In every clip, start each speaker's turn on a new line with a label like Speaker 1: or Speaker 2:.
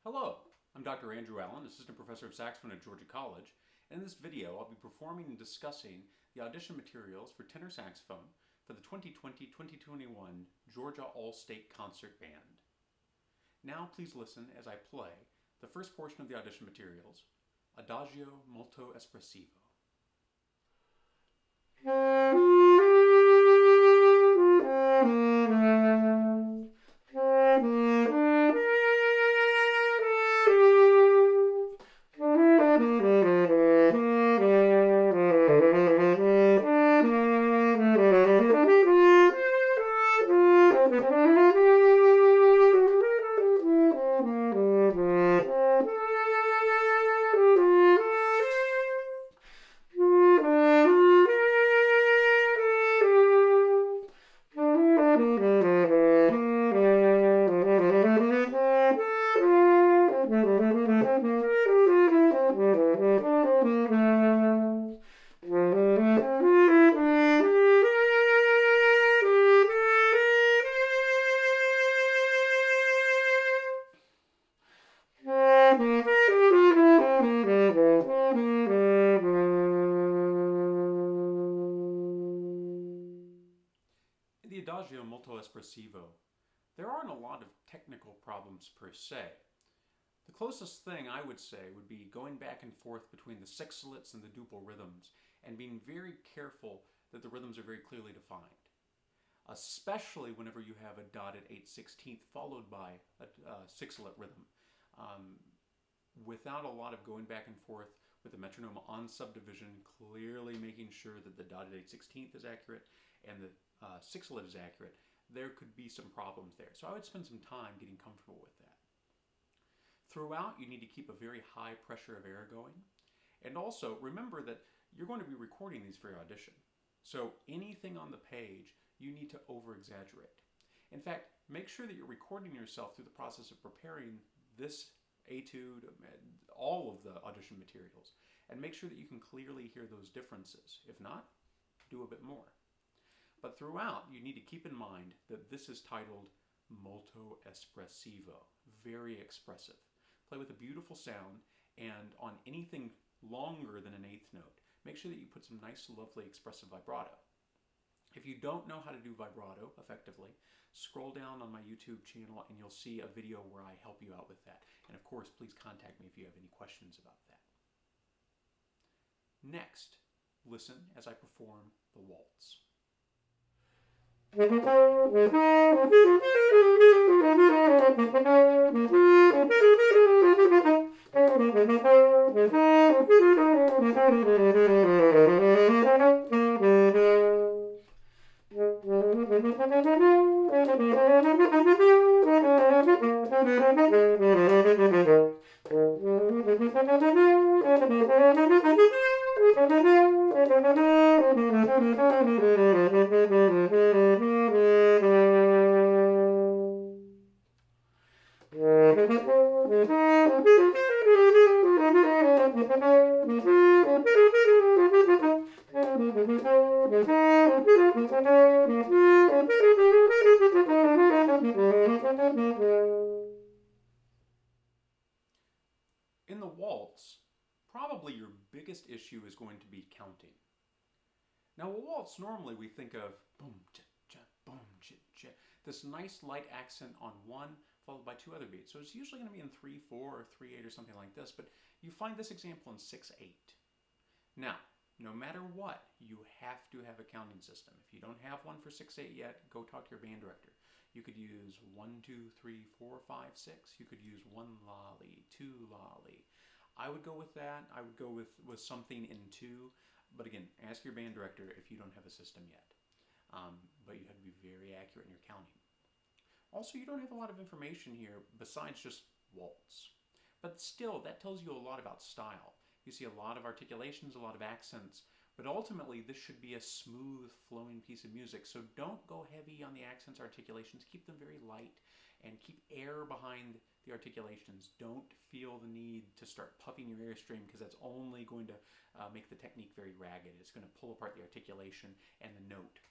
Speaker 1: Hello, I'm Dr. Andrew Allen, Assistant Professor of Saxophone at Georgia College, and in this video I'll be performing and discussing the audition materials for tenor saxophone for the 2020-2021 Georgia All-State Concert Band. Now please listen as I play the first portion of the audition materials, Adagio, molto, espressivo. In the Adagio molto espressivo, there aren't a lot of technical problems per se. The closest thing I would say would be going back and forth between the sixolets and the duple rhythms and being very careful that the rhythms are very clearly defined. Especially whenever you have a dotted 8/16 followed by a sixolet rhythm. Without a lot of going back and forth with the metronome on subdivision, clearly making sure that the dotted 8/16 is accurate and the sixolet is accurate, there could be some problems there. So I would spend some time getting comfortable with that. Throughout, you need to keep a very high pressure of air going. And also, remember that you're going to be recording these for your audition. So anything on the page, you need to over-exaggerate. In fact, make sure that you're recording yourself through the process of preparing this etude, all of the audition materials, and make sure that you can clearly hear those differences. If not, do a bit more. But throughout, you need to keep in mind that this is titled molto espressivo, very expressive. Play with a beautiful sound, and on anything longer than an eighth note, make sure that you put some nice, lovely, expressive vibrato. If you don't know how to do vibrato effectively, scroll down on my YouTube channel and you'll see a video where I help you out with that. And of course, please contact me if you have any questions about that. Next, listen as I perform the waltz. In the waltz, probably your biggest issue is going to be counting. Now, a waltz, normally we think of boom, chit, chit, boom, chit, chit. This nice light accent on one followed by two other beats. So it's usually going to be in 3/4 or 3/8 or something like this, but you find this example in 6/8. Now, no matter what, you have to have a counting system. If you don't have one for 6/8 yet, go talk to your band director. You could use 1, 2, 3, 4, 5, 6. You could use 1 lolly, 2 lolly. I would go with that. I would go with something in 2. But again, ask your band director if you don't have a system yet. But you have to be very accurate in your counting. Also, you don't have a lot of information here besides just waltz. But still, that tells you a lot about style. You see a lot of articulations, a lot of accents, but ultimately this should be a smooth, flowing piece of music. So don't go heavy on the accents, articulations. Keep them very light and keep air behind the articulations. Don't feel the need to start puffing your airstream because that's only going to make the technique very ragged. It's going to pull apart the articulation and the note.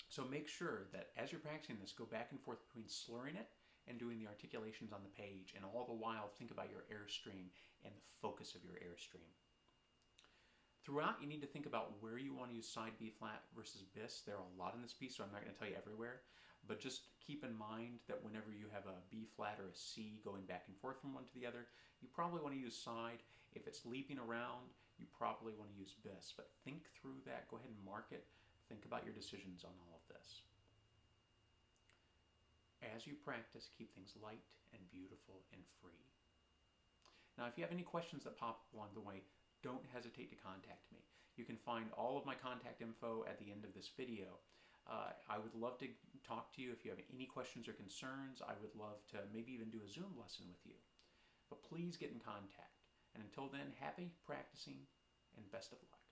Speaker 1: So make sure that as you're practicing this, go back and forth between slurring it and doing the articulations on the page, and all the while think about your airstream and the focus of your airstream. Throughout, you need to think about where you want to use side B flat versus bis. There are a lot in this piece, so I'm not going to tell you everywhere, but just keep in mind that whenever you have a B flat or a C going back and forth from one to the other, you probably want to use side. If it's leaping around, you probably want to use bis, but think through that. Go ahead and mark it. Think about your decisions on all of this. As you practice, keep things light and beautiful and free. Now, if you have any questions that pop up along the way, don't hesitate to contact me. You can find all of my contact info at the end of this video. I would love to talk to you if you have any questions or concerns. I would love to maybe even do a Zoom lesson with you. But please get in contact. And until then, happy practicing and best of luck.